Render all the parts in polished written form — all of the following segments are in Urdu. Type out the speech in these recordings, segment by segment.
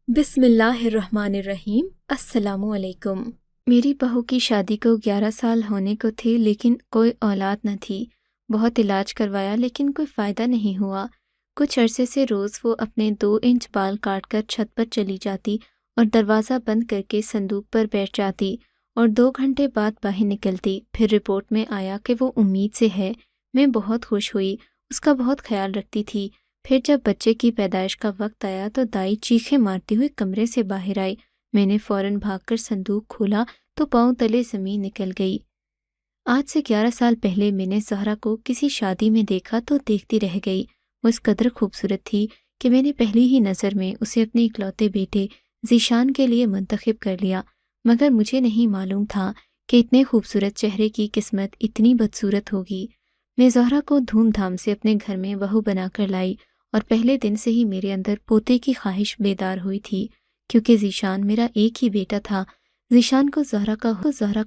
بسم اللہ الرحمن الرحیم۔ السلام علیکم۔ میری بہو کی شادی کو 11 سال ہونے کو تھے، لیکن کوئی اولاد نہ تھی۔ بہت علاج کروایا لیکن کوئی فائدہ نہیں ہوا۔ کچھ عرصے سے روز وہ اپنے 2 انچ بال کاٹ کر چھت پر چلی جاتی اور دروازہ بند کر کے صندوق پر بیٹھ جاتی اور 2 گھنٹے بعد باہر نکلتی۔ پھر رپورٹ میں آیا کہ وہ امید سے ہے۔ میں بہت خوش ہوئی، اس کا بہت خیال رکھتی تھی۔ پھر جب بچے کی پیدائش کا وقت آیا تو دائی چیخیں مارتی ہوئی کمرے سے باہر آئی۔ میں نے فوراً بھاگ کر صندوق کھولا تو پاؤں تلے زمین نکل گئی۔ آج سے 11 سال پہلے میں نے زہرا کو کسی شادی میں دیکھا تو دیکھتی رہ گئی۔ وہ اس قدر خوبصورت تھی کہ میں نے پہلی ہی نظر میں اسے اپنے اکلوتے بیٹے ذیشان کے لیے منتخب کر لیا، مگر مجھے نہیں معلوم تھا کہ اتنے خوبصورت چہرے کی قسمت اتنی بدصورت ہوگی۔ میں زہرا کو دھوم دھام سے اپنے گھر میں بہو بنا کر لائی اور پہلے دن سے ہی میرے اندر پوتے کی خواہش بیدار ہوئی تھی، کیونکہ ذیشان میرا ایک ہی بیٹا تھا۔ ذیشان کو زہرا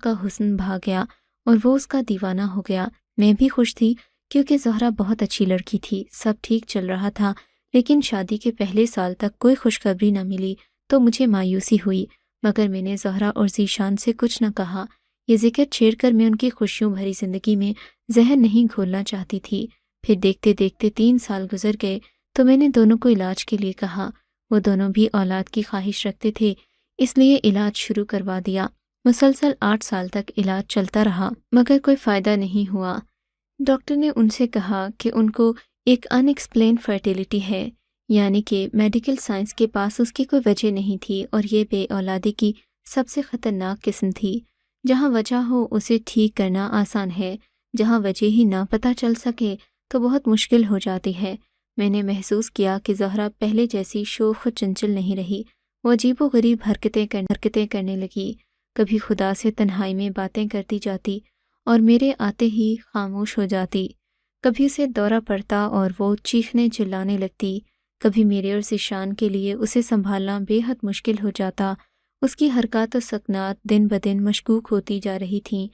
کا حسن بھا گیا اور وہ اس کا دیوانہ ہو گیا۔ میں بھی خوش تھی کیونکہ زہرا بہت اچھی لڑکی تھی، سب ٹھیک چل رہا تھا، لیکن شادی کے پہلے سال تک کوئی خوشخبری نہ ملی تو مجھے مایوسی ہوئی، مگر میں نے زہرا اور ذیشان سے کچھ نہ کہا۔ یہ ذکر چھیڑ کر میں ان کی خوشیوں بھری زندگی میں زہر نہیں گھولنا چاہتی تھی۔ پھر دیکھتے دیکھتے 3 سال گزر گئے تو میں نے دونوں کو علاج کے لیے کہا۔ وہ دونوں بھی اولاد کی خواہش رکھتے تھے، اس لیے علاج شروع کروا دیا۔ مسلسل 8 سال تک علاج چلتا رہا، مگر کوئی فائدہ نہیں ہوا۔ ڈاکٹر نے ان سے کہا کہ ان کو ایک ان ایکسپلین فرٹیلٹی ہے، یعنی کہ میڈیکل سائنس کے پاس اس کی کوئی وجہ نہیں تھی اور یہ بے اولادی کی سب سے خطرناک قسم تھی۔ جہاں وجہ ہو اسے ٹھیک کرنا آسان ہے، جہاں وجہ ہی نہ پتہ چل سکے تو بہت مشکل ہو جاتی ہے۔ میں نے محسوس کیا کہ زہرا پہلے جیسی شوخ و چنچل نہیں رہی۔ وہ عجیب و غریب حرکتیں کرنے لگی، کبھی خدا سے تنہائی میں باتیں کرتی جاتی اور میرے آتے ہی خاموش ہو جاتی، کبھی اسے دورہ پڑتا اور وہ چیخنے چلانے لگتی، کبھی میرے اور ذیشان کے لیے اسے سنبھالنا بے حد مشکل ہو جاتا۔ اس کی حرکات و سکنات دن بدن مشکوک ہوتی جا رہی تھیں۔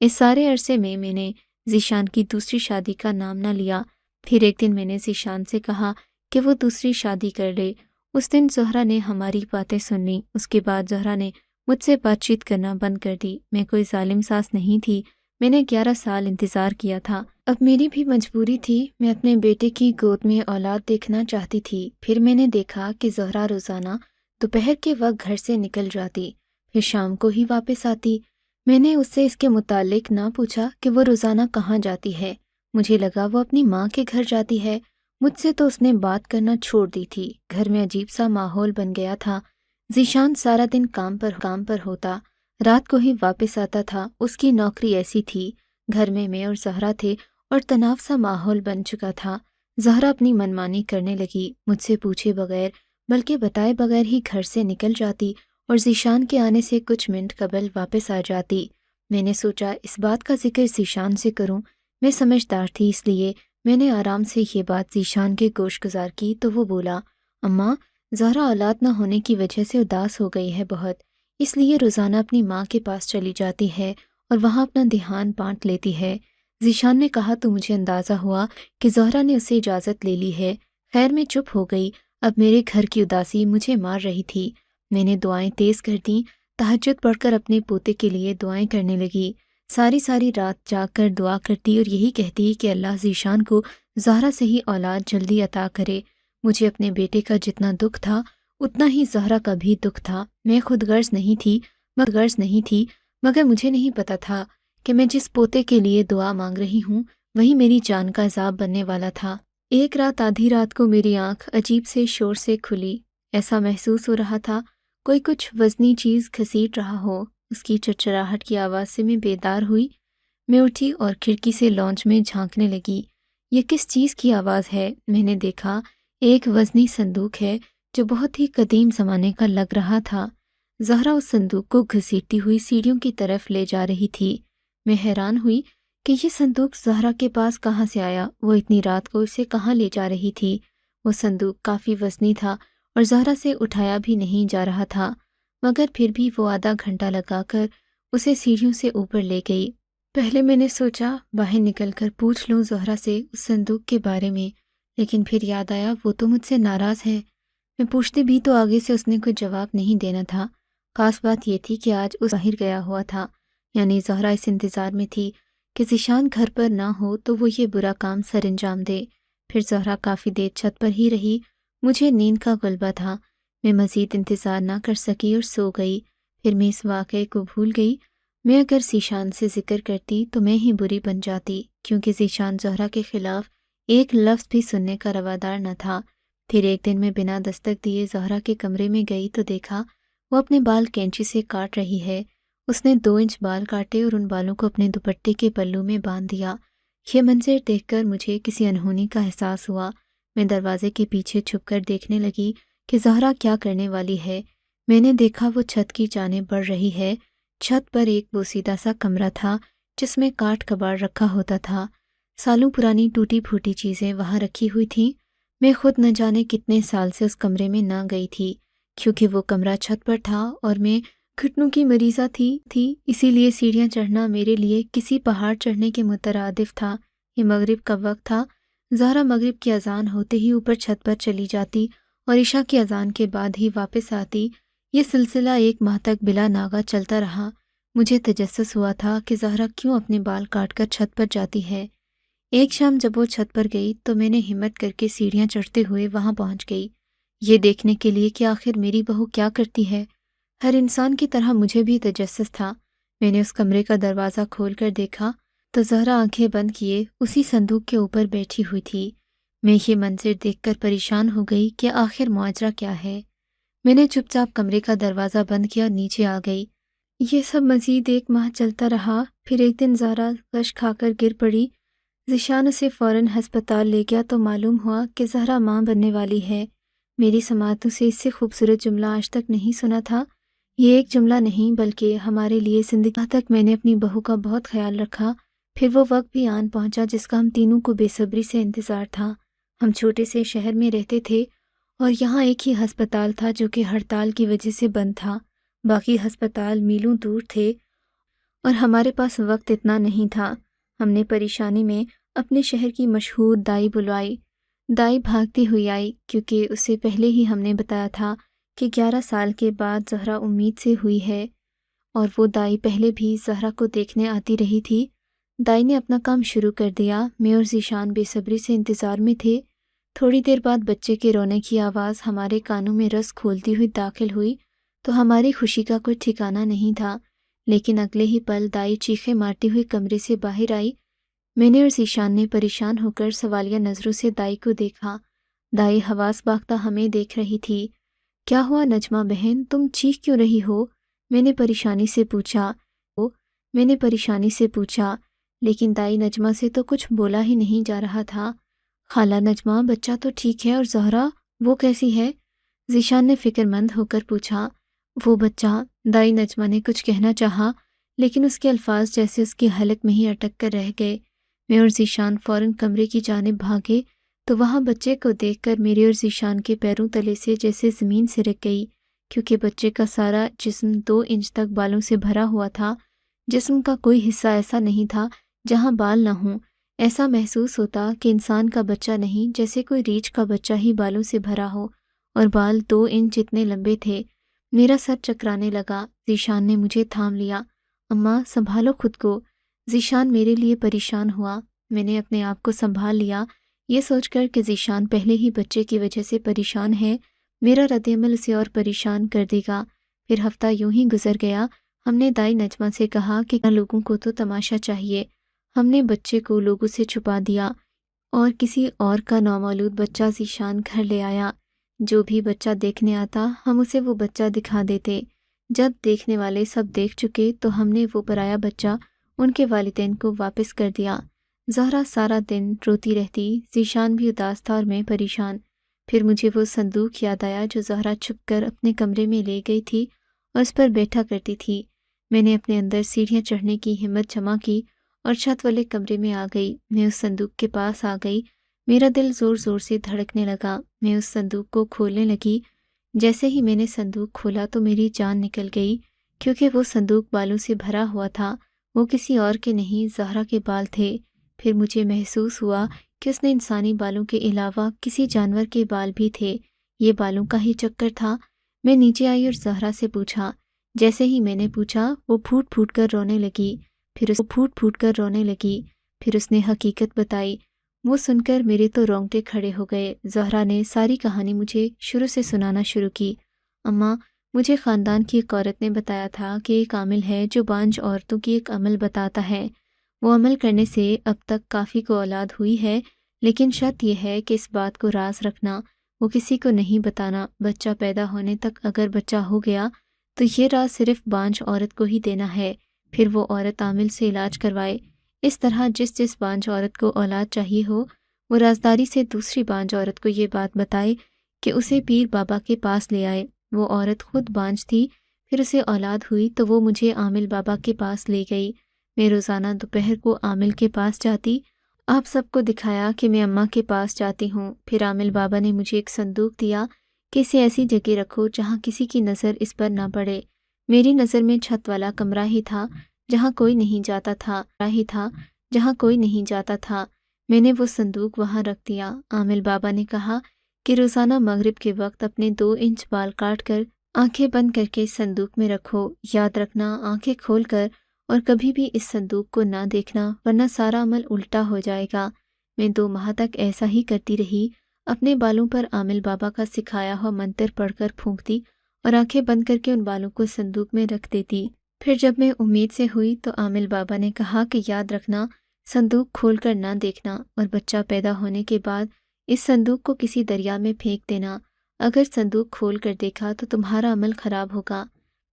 اس سارے عرصے میں نے ذیشان کی دوسری شادی کا نام نہ لیا۔ پھر ایک دن میں نے ذیشان سے کہا کہ وہ دوسری شادی کر لے۔ اس دن زہرا نے ہماری باتیں سن لیں۔ اس کے بعد زہرا نے مجھ سے بات چیت کرنا بند کر دی۔ میں کوئی ظالم ساس نہیں تھی، میں نے 11 سال انتظار کیا تھا، اب میری بھی مجبوری تھی۔ میں اپنے بیٹے کی گود میں اولاد دیکھنا چاہتی تھی۔ پھر میں نے دیکھا کہ زہرا روزانہ دوپہر کے وقت گھر سے نکل جاتی، پھر شام کو ہی واپس آتی۔ میں نے اس سے اس کے متعلق نہ پوچھا کہ وہ روزانہ کہاں جاتی ہے۔ مجھے لگا وہ اپنی ماں کے گھر جاتی ہے۔ مجھ سے تو اس نے بات کرنا چھوڑ دی تھی۔ گھر میں عجیب سا ماحول بن گیا تھا۔ ذیشان سارا دن کام پر ہوتا، رات کو ہی واپس آتا تھا۔ اس کی نوکری ایسی تھی۔ گھر میں اور زہرا تھے اور تناؤ سا ماحول بن چکا تھا۔ زہرا اپنی منمانی کرنے لگی، مجھ سے پوچھے بغیر بلکہ بتائے بغیر ہی گھر سے نکل جاتی اور ذیشان کے آنے سے کچھ منٹ قبل واپس آ جاتی۔ میں نے سوچا اس بات کا ذکر ذیشان سے کروں۔ میں سمجھدار تھی، اس لیے میں نے آرام سے یہ بات ذیشان کے گوش گزار کی تو وہ بولا، اماں، زہرا اولاد نہ ہونے کی وجہ سے اداس ہو گئی ہے بہت، اس لیے روزانہ اپنی ماں کے پاس چلی جاتی ہے اور وہاں اپنا دھیان بانٹ لیتی ہے۔ ذیشان نے کہا تو مجھے اندازہ ہوا کہ زہرا نے اسے اجازت لے لی ہے۔ خیر میں چپ ہو گئی۔ اب میرے گھر کی اداسی مجھے مار رہی تھی۔ میں نے دعائیں تیز کر دیں، تہجد پڑھ کر اپنے پوتے کے لیے دعائیں کرنے لگی۔ ساری رات جاگ کر دعا کرتی اور یہی کہتی کہ اللہ ذیشان کو زہرا سے ہی اولاد جلدی عطا کرے۔ مجھے اپنے بیٹے کا جتنا دکھ تھا اتنا ہی زہرا کا بھی دکھ تھا۔ میں خود غرض نہیں تھی مگر مجھے نہیں پتا تھا کہ میں جس پوتے کے لیے دعا مانگ رہی ہوں وہی میری جان کا عذاب بننے والا تھا۔ ایک رات آدھی رات کو میری آنکھ عجیب سے شور سے کھلی۔ ایسا محسوس ہو رہا تھا کوئی کچھ وزنی چیز گھسیٹ رہا ہو۔ اس کی چرچراہٹ کی آواز سے میں بیدار ہوئی۔ میں اٹھی اور کھڑکی سے لانچ میں جھانکنے لگی۔ یہ کس چیز کی آواز ہے؟ میں نے دیکھا ایک وزنی صندوق ہے جو بہت ہی قدیم زمانے کا لگ رہا تھا۔ زہرا اس صندوق کو گھسیٹتی ہوئی سیڑھیوں کی طرف لے جا رہی تھی۔ میں حیران ہوئی کہ یہ صندوق زہرا کے پاس کہاں سے آیا، وہ اتنی رات کو اسے کہاں لے جا رہی تھی۔ وہ صندوق کافی وزنی تھا اور زہرا سے اٹھایا بھی نہیں جا رہا تھا، مگر پھر بھی وہ آدھا گھنٹہ لگا کر اسے سیڑھیوں سے اوپر لے گئی۔ پہلے میں نے سوچا باہر نکل کر پوچھ لوں زہرا سے اس صندوق کے بارے میں، لیکن پھر یاد آیا وہ تو مجھ سے ناراض ہے۔ میں پوچھتی بھی تو آگے سے اس نے کوئی جواب نہیں دینا تھا۔ خاص بات یہ تھی کہ آج اس باہر گیا ہوا تھا، یعنی زہرا اس انتظار میں تھی کہ ذیشان گھر پر نہ ہو تو وہ یہ برا کام سر انجام دے۔ پھر زہرا کافی دیر چھت پر ہی رہی۔ مجھے نیند کا غلبہ تھا، میں مزید انتظار نہ کر سکی اور سو گئی۔ پھر میں اس واقعے کو بھول گئی۔ میں اگر ذیشان سے ذکر کرتی تو میں ہی بری بن جاتی، کیونکہ ذیشان زہرا کے خلاف ایک لفظ بھی سننے کا روادار نہ تھا۔ پھر ایک دن میں بنا دستک دیے زہرا کے کمرے میں گئی تو دیکھا وہ اپنے بال کینچی سے کاٹ رہی ہے۔ اس نے 2 انچ بال کاٹے اور ان بالوں کو اپنے دوپٹے کے پلو میں باندھ دیا۔ یہ منظر دیکھ کر مجھے کسی انہونی کا احساس ہوا۔ میں دروازے کے پیچھے چھپ کر دیکھنے لگی کہ زہرا کیا کرنے والی ہے۔ میں نے دیکھا وہ چھت کی جانب بڑھ رہی ہے۔ چھت پر ایک بوسیدہ سا کمرہ تھا جس میں کاٹ کباڑ رکھا ہوتا تھا۔ سالوں پرانی ٹوٹی پھوٹی چیزیں وہاں رکھی ہوئی تھیں۔ میں خود نہ جانے کتنے سال سے اس کمرے میں نہ گئی تھی، کیونکہ وہ کمرہ چھت پر تھا اور میں گھٹنوں کی مریضہ تھی، اسی لیے سیڑھیاں چڑھنا میرے لیے کسی پہاڑ چڑھنے کے مترادف تھا۔ یہ مغرب کا وقت تھا۔ زہرا مغرب کی اذان ہوتے ہی اوپر چھت پر چلی جاتی اور عشاء کی اذان کے بعد ہی واپس آتی۔ یہ سلسلہ 1 ماہ تک بلا ناغہ چلتا رہا۔ مجھے تجسس ہوا تھا کہ زہرا کیوں اپنے بال کاٹ کر چھت پر جاتی ہے۔ ایک شام جب وہ چھت پر گئی تو میں نے ہمت کر کے سیڑھیاں چڑھتے ہوئے وہاں پہنچ گئی، یہ دیکھنے کے لیے کہ آخر میری بہو کیا کرتی ہے۔ ہر انسان کی طرح مجھے بھی تجسس تھا۔ میں نے اس کمرے کا دروازہ کھول کر دیکھا تو زہرا آنکھیں بند کیے اسی صندوق کے اوپر بیٹھی ہوئی تھی۔ میں یہ منظر دیکھ کر پریشان ہو گئی کہ آخر ماجرا کیا ہے۔ میں نے چپ چاپ کمرے کا دروازہ بند کیا، نیچے آ گئی۔ یہ سب مزید 1 ماہ چلتا رہا۔ پھر ایک دن زہرا غش کھا کر گر پڑی۔ ذیشان اسے فوراً ہسپتال لے گیا تو معلوم ہوا کہ زہرا ماں بننے والی ہے۔ میری سماعتوں سے اس سے خوبصورت جملہ آج تک نہیں سنا تھا۔ یہ ایک جملہ نہیں بلکہ ہمارے لیے زندگی تک میں نے اپنی بہو کا بہت خیال رکھا۔ پھر وہ وقت بھی آن پہنچا جس کا ہم تینوں کو بے صبری سے انتظار تھا۔ ہم چھوٹے سے شہر میں رہتے تھے اور یہاں ایک ہی ہسپتال تھا جو کہ ہڑتال کی وجہ سے بند تھا۔ باقی ہسپتال میلوں دور تھے اور ہمارے پاس وقت اتنا نہیں تھا۔ ہم نے پریشانی میں اپنے شہر کی مشہور دائی بلوائی۔ دائی بھاگتی ہوئی آئی کیونکہ اس سے پہلے ہی ہم نے بتایا تھا کہ 11 سال کے بعد زہرا امید سے ہوئی ہے، اور وہ دائی پہلے بھی زہرا کو دیکھنے آتی رہی تھی۔ دائی نے اپنا کام شروع کر دیا۔ میں اور ذیشان بے صبری سے انتظار میں تھے۔ تھوڑی دیر بعد بچے کے رونے کی آواز ہمارے کانوں میں رس کھولتی ہوئی داخل ہوئی تو ہماری خوشی کا کوئی ٹھکانہ نہیں تھا، لیکن اگلے ہی پل دائی چیخیں مارتی ہوئی کمرے سے باہر آئی۔ میں نے اور ذیشان نے پریشان ہو کر سوالیہ نظروں سے دائی کو دیکھا۔ دائی حواس باختہ ہمیں دیکھ رہی تھی۔ کیا ہوا نجمہ بہن، تم چیخ کیوں رہی ہو؟ میں نے پریشانی سے پوچھا، لیکن دائی نجمہ سے تو کچھ بولا ہی نہیں جا رہا تھا۔ خالہ نجمہ، بچہ تو ٹھیک ہے، اور زہرا وہ کیسی ہے؟ ذیشان نے فکر مند ہو کر پوچھا۔ وہ بچہ، دائی نجمہ نے کچھ کہنا چاہا لیکن اس کے الفاظ جیسے اس کی حلق میں ہی اٹک کر رہ گئے۔ میں اور ذیشان فوراً کمرے کی جانب بھاگے تو وہاں بچے کو دیکھ کر میرے اور ذیشان کے پیروں تلے سے جیسے زمین سرک گئی، کیونکہ بچے کا سارا جسم 2 انچ تک بالوں سے بھرا ہوا تھا۔ جسم کا کوئی حصہ ایسا نہیں تھا جہاں بال نہ ہوں۔ ایسا محسوس ہوتا کہ انسان کا بچہ نہیں، جیسے کوئی ریچھ کا بچہ ہی بالوں سے بھرا ہو، اور بال 2 انچ جتنے لمبے تھے۔ میرا سر چکرانے لگا۔ ذیشان نے مجھے تھام لیا۔ اماں، سنبھالو خود کو۔ ذیشان میرے لیے پریشان ہوا۔ میں نے اپنے آپ کو سنبھال لیا، یہ سوچ کر کہ ذیشان پہلے ہی بچے کی وجہ سے پریشان ہے، میرا رد عمل اسے اور پریشان کر دے گا۔ پھر ہفتہ یوں ہی گزر گیا۔ ہم نے دائی نجمہ سے کہا کہ لوگوں کو تو تماشا چاہیے۔ ہم نے بچے کو لوگوں سے چھپا دیا اور کسی اور کا نامولود بچہ ذیشان گھر لے آیا۔ جو بھی بچہ دیکھنے آتا ہم اسے وہ بچہ دکھا دیتے۔ جب دیکھنے والے سب دیکھ چکے تو ہم نے وہ پرایا بچہ ان کے والدین کو واپس کر دیا۔ زہرا سارا دن روتی رہتی، ذیشان بھی اداس تھا اور میں پریشان۔ پھر مجھے وہ صندوق یاد آیا جو زہرا چھپ کر اپنے کمرے میں لے گئی تھی اور اس پر بیٹھا کرتی تھی۔ میں نے اپنے اندر سیڑھیاں چڑھنے کی ہمت جمع کی اور چھت والے کمرے میں آ گئی۔ میں اس صندوق کے پاس آ گئی۔ میرا دل زور زور سے دھڑکنے لگا۔ میں اس صندوق کو کھولنے لگی۔ جیسے ہی میں نے صندوق کھولا تو میری جان نکل گئی، کیونکہ وہ صندوق بالوں سے بھرا ہوا تھا۔ وہ کسی اور کے نہیں، زہرا کے بال تھے۔ پھر مجھے محسوس ہوا کہ اس نے انسانی بالوں کے علاوہ کسی جانور کے بال بھی تھے، یہ بالوں کا ہی چکر تھا۔ میں نیچے آئی اور زہرا سے پوچھا۔ جیسے ہی میں نے پوچھا وہ پھوٹ پھوٹ کر رونے لگی، پھر اس نے حقیقت بتائی۔ وہ سن کر میرے تو رونگٹے کھڑے ہو گئے۔ زہرا نے ساری کہانی مجھے شروع سے سنانا شروع کی۔ اماں، مجھے خاندان کی ایک عورت نے بتایا تھا کہ ایک عامل ہے جو بانجھ عورتوں کی ایک عمل بتاتا ہے۔ وہ عمل کرنے سے اب تک کافی کو اولاد ہوئی ہے، لیکن شرط یہ ہے کہ اس بات کو راز رکھنا، وہ کسی کو نہیں بتانا۔ بچہ پیدا ہونے تک اگر بچہ ہو گیا تو یہ راز صرف بانجھ عورت کو ہی دینا ہے، پھر وہ عورت عامل سے علاج کروائے۔ اس طرح جس بانجھ عورت کو اولاد چاہیے ہو، وہ رازداری سے دوسری بانجھ عورت کو یہ بات بتائے کہ اسے پیر بابا کے پاس لے آئے۔ وہ عورت خود بانجھ تھی، پھر اسے اولاد ہوئی تو وہ مجھے عامل بابا کے پاس لے گئی۔ میں روزانہ دوپہر کو عامل کے پاس جاتی۔ آپ سب کو دکھایا کہ میں اماں کے پاس جاتی ہوں۔ پھر عامل بابا نے مجھے ایک صندوق دیا کہ اسے ایسی جگہ رکھو جہاں کسی کی نظر اس پر نہ پڑے۔ میری نظر میں چھت والا کمرہ ہی تھا جہاں کوئی نہیں جاتا تھا۔ میں نے وہ صندوق وہاں رکھ دیا۔ عامل بابا نے کہا کہ روزانہ مغرب کے وقت اپنے 2 انچ بال کاٹ کر آنکھیں بند کر کے صندوق میں رکھو۔ یاد رکھنا آنکھیں کھول کر اور کبھی بھی اس صندوق کو نہ دیکھنا، ورنہ سارا عمل الٹا ہو جائے گا۔ میں 2 ماہ تک ایسا ہی کرتی رہی۔ اپنے بالوں پر عامل بابا کا سکھایا ہوا منتر پڑھ کر پھونکتی اور آنکھیں بند کر کے ان بالوں کو صندوق میں رکھ دیتی۔ پھر جب میں امید سے ہوئی تو عامل بابا نے کہا کہ یاد رکھنا صندوق کھول کر نہ دیکھنا، اور بچہ پیدا ہونے کے بعد اس صندوق کو کسی دریا میں پھینک دینا۔ اگر صندوق کھول کر دیکھا تو تمہارا عمل خراب ہوگا۔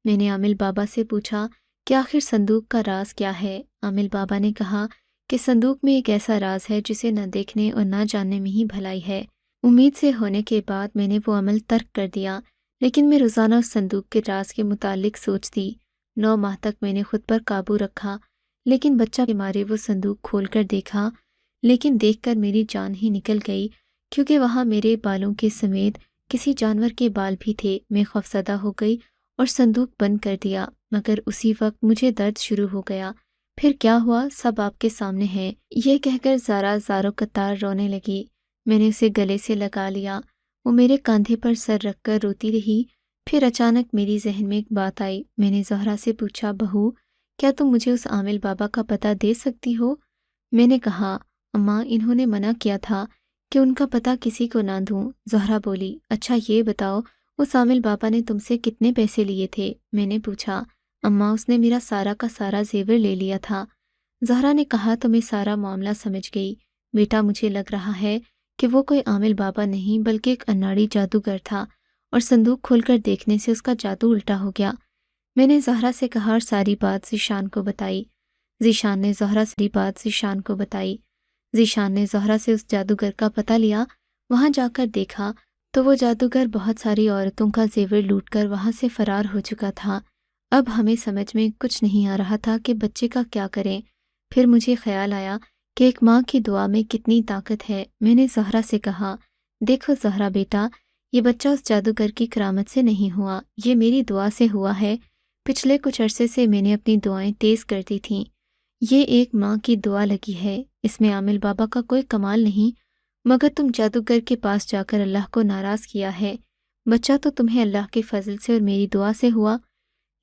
میں نے عامل بابا سے پوچھا کہ آخر صندوق کا راز کیا ہے؟ عامل بابا نے کہا کہ صندوق میں ایک ایسا راز ہے جسے نہ دیکھنے اور نہ جاننے میں ہی بھلائی ہے۔ امید سے ہونے کے بعد میں نے وہ عمل ترک کر دیا، لیکن میں روزانہ اس صندوق کے راز کے متعلق سوچتی۔ 9 ماہ تک میں نے خود پر قابو رکھا، لیکن بچہ کے مارے وہ صندوق کھول کر دیکھا، لیکن دیکھ کر میری جان ہی نکل گئی، کیونکہ وہاں میرے بالوں کے سمیت کسی جانور کے بال بھی تھے۔ میں خوفزدہ ہو گئی اور صندوق بند کر دیا، مگر اسی وقت مجھے درد شروع ہو گیا۔ پھر کیا ہوا سب آپ کے سامنے ہے، یہ کہہ کر زارا زارو قطار رونے لگی۔ میں نے اسے گلے سے لگا لیا۔ وہ میرے کاندھے پر سر رکھ کر روتی رہی۔ پھر اچانک میری ذہن میں ایک بات آئی۔ میں نے زہرا سے پوچھا، بہو، کیا تم مجھے اس عامل بابا کا پتہ دے سکتی ہو؟ میں نے کہا، اماں، انہوں نے منع کیا تھا کہ ان کا پتہ کسی کو نہ دوں۔ زہرا بولی، اچھا یہ بتاؤ اس عامل بابا نے تم سے کتنے پیسے لیے تھے؟ میں نے پوچھا۔ اماں، اس نے میرا سارا کا سارا زیور لے لیا تھا۔ زہرا نے کہا تو میں سارا معاملہ سمجھ گئی۔ بیٹا، مجھے لگ رہا ہے کہ وہ کوئی عامل بابا نہیں بلکہ ایک اناڑی جادوگر تھا، اور صندوق کھول کر دیکھنے سے اس کا جادو الٹا ہو گیا۔ میں نے زہرا سے کہا اور ساری بات ذیشان کو بتائی۔ ذیشان نے زہرا سے اس جادوگر کا پتہ لیا۔ وہاں جا کر دیکھا تو وہ جادوگر بہت ساری عورتوں کا زیور لوٹ کر وہاں سے فرار ہو چکا تھا۔ اب ہمیں سمجھ میں کچھ نہیں آ رہا تھا کہ بچے کا کیا کریں۔ پھر مجھے خیال آیا کہ ایک ماں کی دعا میں کتنی طاقت ہے۔ میں نے زہرا سے کہا، دیکھو زہرا بیٹا، یہ بچہ اس جادوگر کی کرامت سے نہیں ہوا، یہ میری دعا سے ہوا ہے۔ پچھلے کچھ عرصے سے میں نے اپنی دعائیں تیز کر دی تھیں۔ یہ ایک ماں کی دعا لگی ہے، اس میں عامل بابا کا کوئی کمال نہیں، مگر تم جادوگر کے پاس جا کر اللہ کو ناراض کیا ہے۔ بچہ تو تمہیں اللہ کے فضل سے اور میری دعا سے ہوا،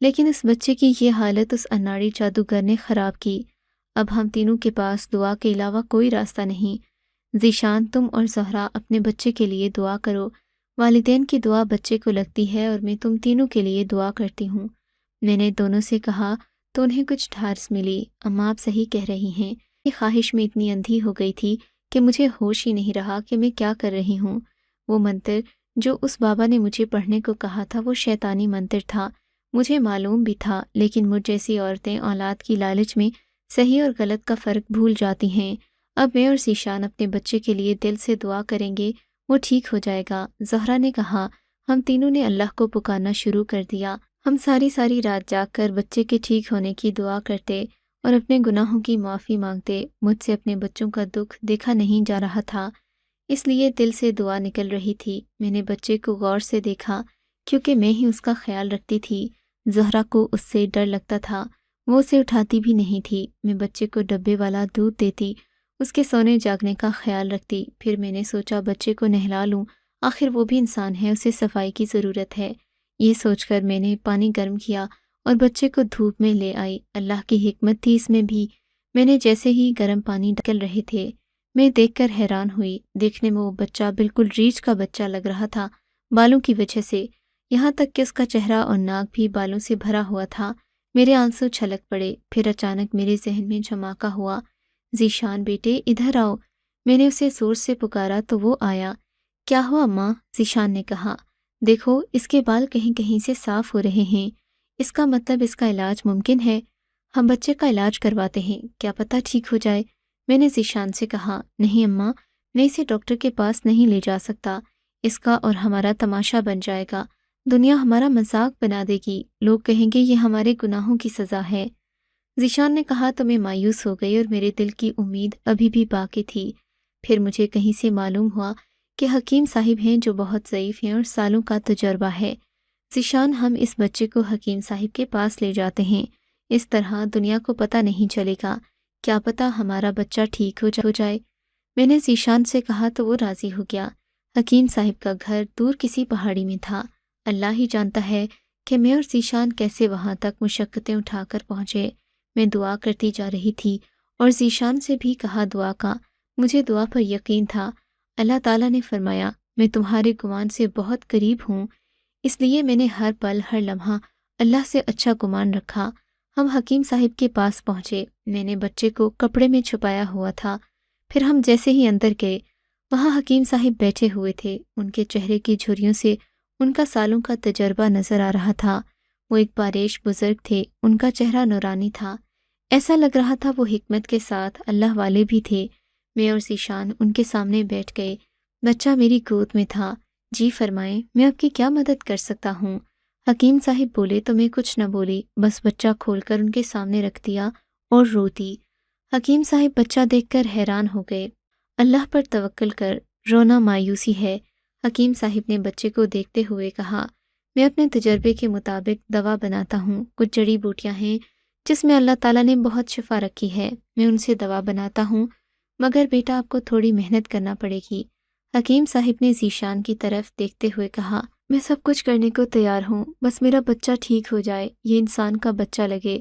لیکن اس بچے کی یہ حالت اس اناڑی جادوگر نے خراب کی۔ اب ہم تینوں کے پاس دعا کے علاوہ کوئی راستہ نہیں۔ ذیشان، تم اور زہرا اپنے بچے کے لیے دعا کرو۔ والدین کی دعا بچے کو لگتی ہے اور میں تم تینوں کے لیے دعا کرتی ہوں۔ میں نے دونوں سے کہا تو انہیں کچھ ڈھارس ملی۔ اماں، آپ صحیح کہہ رہی ہیں۔ یہ خواہش میں اتنی اندھی ہو گئی تھی کہ مجھے ہوش ہی نہیں رہا کہ میں کیا کر رہی ہوں۔ وہ منتر جو اس بابا نے مجھے پڑھنے کو کہا تھا وہ شیطانی منتر تھا، مجھے معلوم بھی تھا، لیکن مجھ جیسی عورتیں اولاد کی لالچ میں صحیح اور غلط کا فرق بھول جاتی ہیں۔ اب میں اور ذیشان اپنے بچے کے لیے دل سے دعا کریں گے، وہ ٹھیک ہو جائے گا۔ زہرا نے کہا۔ ہم تینوں نے اللہ کو پکارنا شروع کر دیا۔ ہم ساری رات جاگ کر بچے کے ٹھیک ہونے کی دعا کرتے اور اپنے گناہوں کی معافی مانگتے۔ مجھ سے اپنے بچوں کا دکھ دیکھا نہیں جا رہا تھا، اس لیے دل سے دعا نکل رہی تھی۔ میں نے بچے کو غور سے دیکھا کیونکہ میں ہی اس کا خیال رکھتی تھی۔ زہرا کو اس سے ڈر لگتا تھا، وہ اسے اٹھاتی بھی نہیں تھی۔ میں بچے کو ڈبے والا دودھ دیتی، اس کے سونے جاگنے کا خیال رکھتی۔ پھر میں نے سوچا بچے کو نہلا لوں، آخر وہ بھی انسان ہے، اسے صفائی کی ضرورت ہے۔ یہ سوچ کر میں نے پانی گرم کیا اور بچے کو دھوپ میں لے آئی۔ اللہ کی حکمت تھی اس میں بھی۔ میں نے جیسے ہی گرم پانی ڈال رہے تھے، میں دیکھ کر حیران ہوئی۔ دیکھنے میں وہ بچہ بالکل ریچھ کا بچہ لگ رہا تھا، بالوں کی وجہ سے، یہاں تک کہ اس کا چہرہ اور ناک بھی بالوں سے بھرا ہوا تھا۔ میرے آنسو چھلک پڑے۔ پھر اچانک میرے ذہن میں جھماکا ہوا، ذیشان بیٹے ادھر آؤ۔ میں نے اسے زور سے پکارا تو وہ آیا۔ کیا ہوا ماں؟ ذیشان نے کہا۔ دیکھو اس کے بال کہیں کہیں سے صاف ہو رہے ہیں، اس کا مطلب اس کا علاج ممکن ہے۔ ہم بچے کا علاج کرواتے ہیں، کیا پتہ ٹھیک ہو جائے۔ میں نے ذیشان سے کہا۔ نہیں اماں، میں اسے ڈاکٹر کے پاس نہیں لے جا سکتا، اس کا اور ہمارا تماشا بن جائے گا، دنیا ہمارا مذاق بنا دے گی، لوگ کہیں گے یہ ہمارے گناہوں کی سزا ہے۔ ذیشان نے کہا تو میں مایوس ہو گئی اور میرے دل کی امید ابھی بھی باقی تھی۔ پھر مجھے کہیں سے معلوم ہوا کہ حکیم صاحب ہیں جو بہت ضعیف ہیں اور سالوں کا تجربہ ہے۔ ذیشان ہم اس بچے کو حکیم صاحب کے پاس لے جاتے ہیں، اس طرح دنیا کو پتہ نہیں چلے گا، کیا پتہ ہمارا بچہ ٹھیک ہو جائے۔ میں نے ذیشان سے کہا تو وہ راضی ہو گیا۔ حکیم صاحب کا گھر دور کسی پہاڑی میں تھا۔ اللہ ہی جانتا ہے کہ میں اور ذیشان کیسے وہاں تک مشقتیں اٹھا کر پہنچے۔ میں دعا کرتی جا رہی تھی اور ذیشان سے بھی کہا دعا کا۔ مجھے دعا پر یقین تھا۔ اللہ تعالیٰ نے فرمایا میں تمہارے گمان سے بہت قریب ہوں، اس لیے میں نے ہر پل ہر لمحہ اللہ سے اچھا گمان رکھا۔ ہم حکیم صاحب کے پاس پہنچے۔ میں نے بچے کو کپڑے میں چھپایا ہوا تھا۔ پھر ہم جیسے ہی اندر گئے، وہاں حکیم صاحب بیٹھے ہوئے تھے۔ ان کے چہرے کی جھریوں سے ان کا سالوں کا تجربہ نظر آ رہا تھا۔ وہ ایک باریش بزرگ تھے، ان کا چہرہ نورانی تھا، ایسا لگ رہا تھا وہ حکمت کے ساتھ اللہ والے بھی تھے۔ میں اور ذیشان ان کے سامنے بیٹھ گئے۔ بچہ میری گود میں تھا۔ جی فرمائیں، میں آپ کی کیا مدد کر سکتا ہوں؟ حکیم صاحب بولے تو میں کچھ نہ بولی، بس بچہ کھول کر ان کے سامنے رکھ دیا اور رو دی۔ حکیم صاحب بچہ دیکھ کر حیران ہو گئے۔ اللہ پر توکل کر، رونا مایوسی ہے۔ حکیم صاحب نے بچے کو دیکھتے ہوئے کہا، میں اپنے تجربے کے مطابق دوا بناتا ہوں، کچھ جڑی بوٹیاں ہیں جس میں اللہ تعالیٰ نے بہت شفا رکھی ہے، میں ان سے دوا بناتا ہوں، مگر بیٹا آپ کو تھوڑی محنت کرنا پڑے گی۔ حکیم صاحب نے ذیشان کی طرف دیکھتے ہوئے کہا، میں سب کچھ کرنے کو تیار ہوں، بس میرا بچہ ٹھیک ہو جائے، یہ انسان کا بچہ لگے۔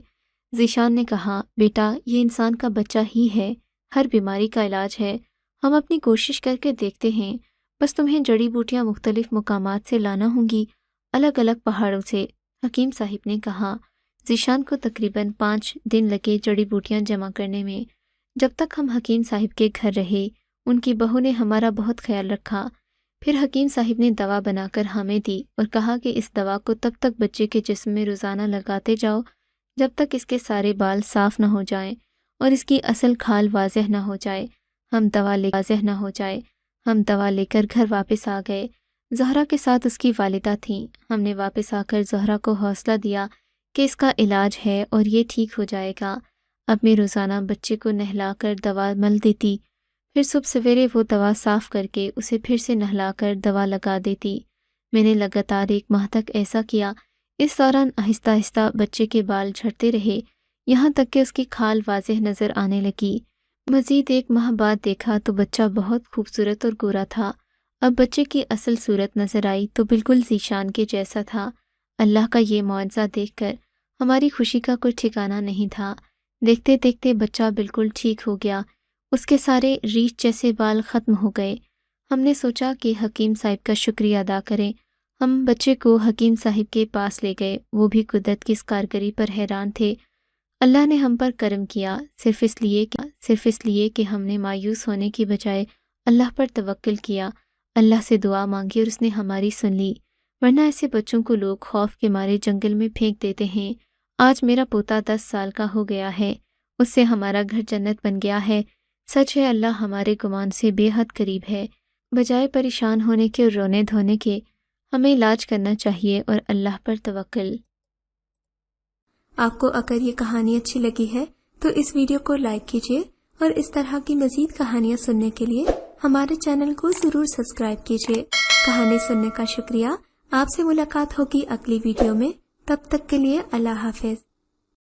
ذیشان نے کہا، بیٹا یہ انسان کا بچہ ہی ہے، ہر بیماری کا علاج ہے، ہم اپنی کوشش کر کے دیکھتے ہیں، بس تمہیں جڑی بوٹیاں مختلف مقامات سے لانا ہوں گی، الگ الگ پہاڑوں سے۔ حکیم صاحب نے کہا۔ ذیشان کو تقریباً 5 دن لگے جڑی بوٹیاں جمع کرنے میں۔ جب تک ہم حکیم صاحب کے گھر رہے، ان کی بہو نے ہمارا بہت خیال رکھا۔ پھر حکیم صاحب نے دوا بنا کر ہمیں دی اور کہا کہ اس دوا کو تب تک بچے کے جسم میں روزانہ لگاتے جاؤ جب تک اس کے سارے بال صاف نہ ہو جائیں اور اس کی اصل کھال واضح نہ ہو جائے۔ ہم دوا لے کر گھر واپس آ گئے۔ زہرا کے ساتھ اس کی والدہ تھیں۔ ہم نے واپس آ کر زہرا کو حوصلہ دیا کہ اس کا علاج ہے اور یہ ٹھیک ہو جائے گا۔ اب میں روزانہ بچے کو نہلا کر دوا مل دیتی، پھر صبح سویرے وہ دوا صاف کر کے اسے پھر سے نہلا کر دوا لگا دیتی۔ میں نے لگاتار 1 ماہ تک ایسا کیا۔ اس دوران آہستہ آہستہ بچے کے بال جھڑتے رہے، یہاں تک کہ اس کی کھال واضح نظر آنے لگی۔ مزید 1 ماہ بعد دیکھا تو بچہ بہت خوبصورت اور گورا تھا۔ اب بچے کی اصل صورت نظر آئی تو بالکل ذیشان کے جیسا تھا۔ اللہ کا یہ معجزہ دیکھ کر ہماری خوشی کا کوئی ٹھکانہ نہیں تھا۔ دیکھتے دیکھتے بچہ بالکل ٹھیک ہو گیا، اس کے سارے ریچھ جیسے بال ختم ہو گئے۔ ہم نے سوچا کہ حکیم صاحب کا شکریہ ادا کریں۔ ہم بچے کو حکیم صاحب کے پاس لے گئے، وہ بھی قدرت کی اس کارگری پر حیران تھے۔ اللہ نے ہم پر کرم کیا، صرف اس لیے کہ ہم نے مایوس ہونے کی بجائے اللہ پر توکل کیا، اللہ سے دعا مانگی اور اس نے ہماری سن لی، ورنہ ایسے بچوں کو لوگ خوف کے مارے جنگل میں پھینک دیتے ہیں۔ آج میرا پوتا 10 سال کا ہو گیا ہے، اس سے ہمارا گھر جنت بن گیا ہے۔ سچ ہے اللہ ہمارے گمان سے بے حد قریب ہے۔ بجائے پریشان ہونے کے اور رونے دھونے کے، ہمیں علاج کرنا چاہیے اور اللہ پر توکل۔ آپ کو اگر یہ کہانی اچھی لگی ہے تو اس ویڈیو کو لائک کیجیے اور اس طرح کی مزید کہانیاں سننے کے لیے ہمارے چینل کو ضرور سبسکرائب کیجیے۔ کہانی سننے کا شکریہ۔ آپ سے ملاقات ہوگی اگلی ویڈیو میں، تب تک کے لیے اللہ حافظ۔